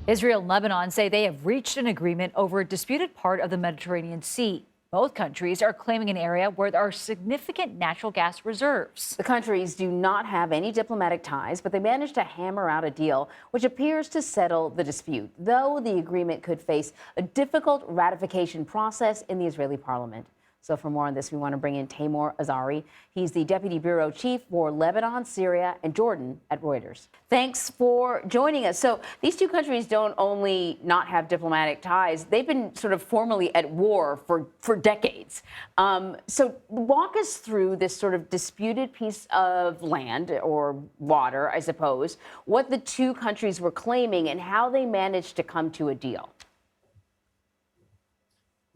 Israel and Lebanon say they have reached an agreement over a disputed part of the Mediterranean Sea. Both countries are claiming an area where there are significant natural gas reserves. The countries do not have any diplomatic ties, but they managed to hammer out a deal which appears to settle the dispute, though the agreement could face a difficult ratification process in the Israeli parliament. So for more on this, we want to bring in Tamor Azari. He's the Deputy Bureau Chief for Lebanon, Syria, and Jordan at Reuters. Thanks for joining us. So these two countries don't only not have diplomatic ties, they've been sort of formally at war for decades. So walk us through this sort of disputed piece of land or water, I suppose, what the two countries were claiming and how they managed to come to a deal.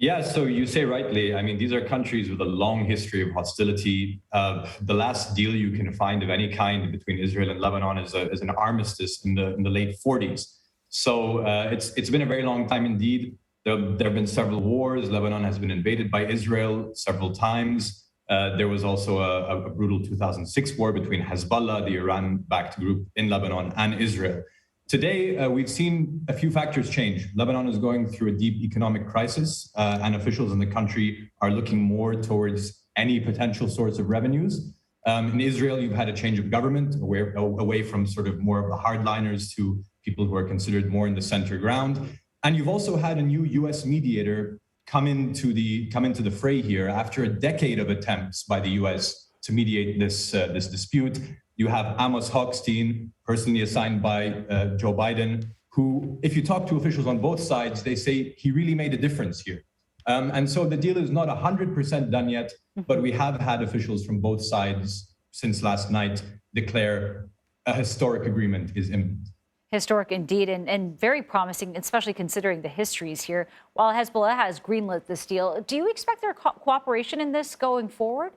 Yeah, so you say rightly, I mean, these are countries with a long history of hostility. The last deal you can find of any kind between Israel and Lebanon is an armistice in the late 40s. So it's been a very long time indeed. There have been several wars. Lebanon has been invaded by Israel several times. There was also a brutal 2006 war between Hezbollah, the Iran-backed group in Lebanon, and Israel. Today, we've seen a few factors change. Lebanon is going through a deep economic crisis, and officials in the country are looking more towards any potential source of revenues. In Israel, you've had a change of government away from sort of more of the hardliners to people who are considered more in the center ground. And you've also had a new US mediator come into the fray here after a decade of attempts by the US to mediate this dispute. You have Amos Hochstein, personally assigned by Joe Biden, who, if you talk to officials on both sides, they say he really made a difference here. And so the deal is not 100% done yet, but we have had officials from both sides since last night declare a historic agreement is imminent. Historic indeed, and very promising, especially considering the histories here. While Hezbollah has greenlit this deal, do you expect their cooperation in this going forward?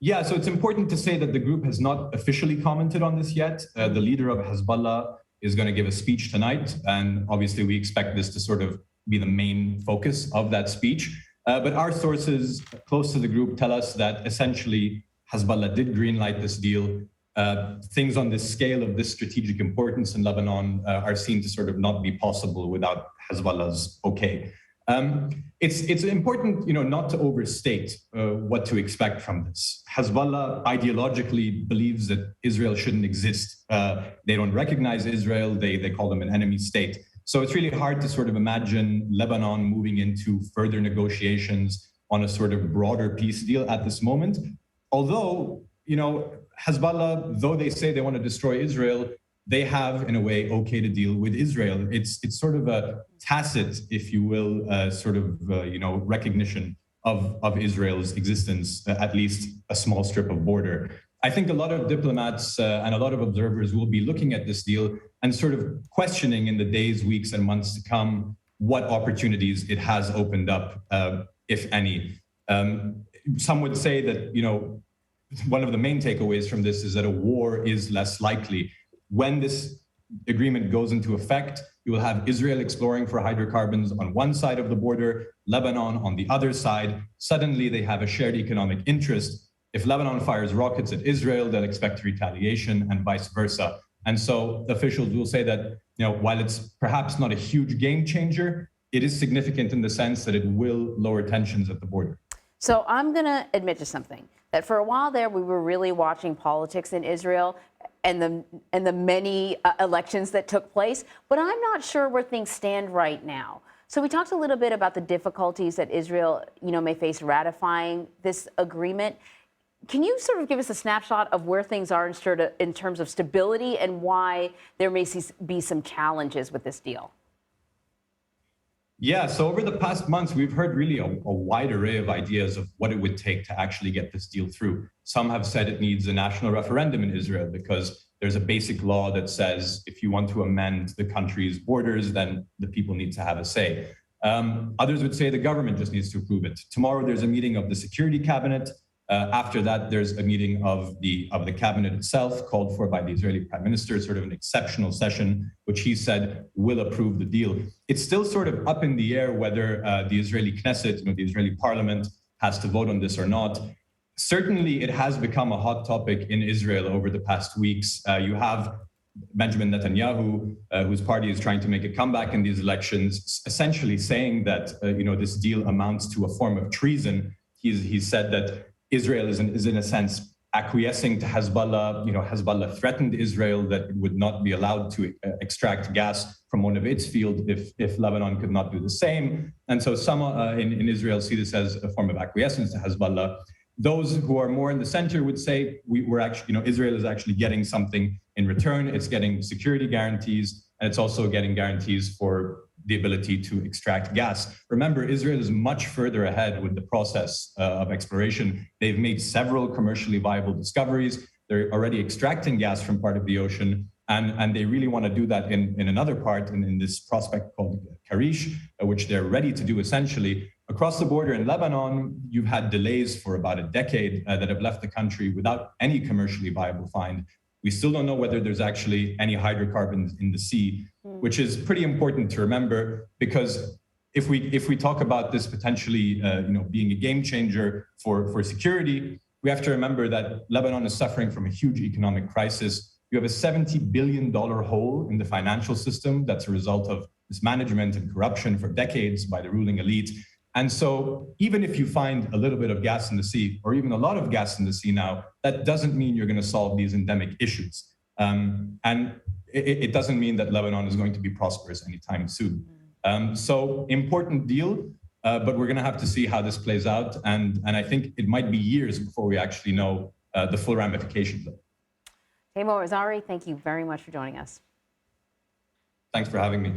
Yeah, so it's important to say that the group has not officially commented on this yet. The leader of Hezbollah is going to give a speech tonight, and obviously we expect this to sort of be the main focus of that speech. But our sources close to the group tell us that essentially Hezbollah did greenlight this deal. Things on this scale of this strategic importance in Lebanon are seen to sort of not be possible without Hezbollah's okay. It's important, not to overstate what to expect from this. Hezbollah ideologically believes that Israel shouldn't exist. They don't recognize Israel. They call them an enemy state. So it's really hard to sort of imagine Lebanon moving into further negotiations on a sort of broader peace deal at this moment. Although, Hezbollah, though they say they want to destroy Israel, they have, in a way, okay to deal with Israel. It's sort of a tacit, if you will, recognition of Israel's existence, at least a small strip of border. I think a lot of diplomats and a lot of observers will be looking at this deal and sort of questioning in the days, weeks, and months to come what opportunities it has opened up, if any. Some would say that, one of the main takeaways from this is that a war is less likely. When this agreement goes into effect, you will have Israel exploring for hydrocarbons on one side of the border, Lebanon on the other side. Suddenly, they have a shared economic interest. If Lebanon fires rockets at Israel, they'll expect retaliation and vice versa. And so officials will say that, while it's perhaps not a huge game changer, it is significant in the sense that it will lower tensions at the border. So I'm going to admit to something, that for a while there, we were really watching politics in Israel and the many elections that took place, but I'm not sure where things stand right now. So we talked a little bit about the difficulties that Israel, may face ratifying this agreement. Can you sort of give us a snapshot of where things are in terms of stability and why there may be some challenges with this deal? Yeah, so over the past months, we've heard really a wide array of ideas of what it would take to actually get this deal through. Some have said it needs a national referendum in Israel because there's a basic law that says if you want to amend the country's borders, then the people need to have a say. Others would say the government just needs to approve it. Tomorrow, there's a meeting of the Security Cabinet. After that, there's a meeting of the cabinet itself called for by the Israeli prime minister, sort of an exceptional session, which he said will approve the deal. It's still sort of up in the air whether the Israeli Knesset, the Israeli parliament, has to vote on this or not. Certainly, it has become a hot topic in Israel over the past weeks. You have Benjamin Netanyahu, whose party is trying to make a comeback in these elections, essentially saying that this deal amounts to a form of treason. He's said that Israel is in a sense acquiescing to Hezbollah. Hezbollah threatened Israel that it would not be allowed to extract gas from one of its fields if Lebanon could not do the same. And so some in Israel see this as a form of acquiescence to Hezbollah. Those who are more in the center would say we're actually, Israel is actually getting something in return. It's getting security guarantees, and it's also getting guarantees for the ability to extract gas. Remember, Israel is much further ahead with the process of exploration. They've made several commercially viable discoveries. They're already extracting gas from part of the ocean, and they really want to do that in another part, in this prospect called Karish, which they're ready to do essentially. Across the border in Lebanon, you've had delays for about a decade that have left the country without any commercially viable find. We still don't know whether there's actually any hydrocarbons in the sea, which is pretty important to remember, because if we talk about this potentially being a game changer for security, we have to remember that Lebanon is suffering from a huge economic crisis. You have a $70 billion hole in the financial system that's a result of mismanagement and corruption for decades by the ruling elite. And so even if you find a little bit of gas in the sea, or even a lot of gas in the sea now, that doesn't mean you're going to solve these endemic issues. And it doesn't mean that Lebanon is going to be prosperous anytime soon. So important deal, but we're going to have to see how this plays out. And I think it might be years before we actually know the full ramifications of it. Tamor Azari, thank you very much for joining us. Thanks for having me.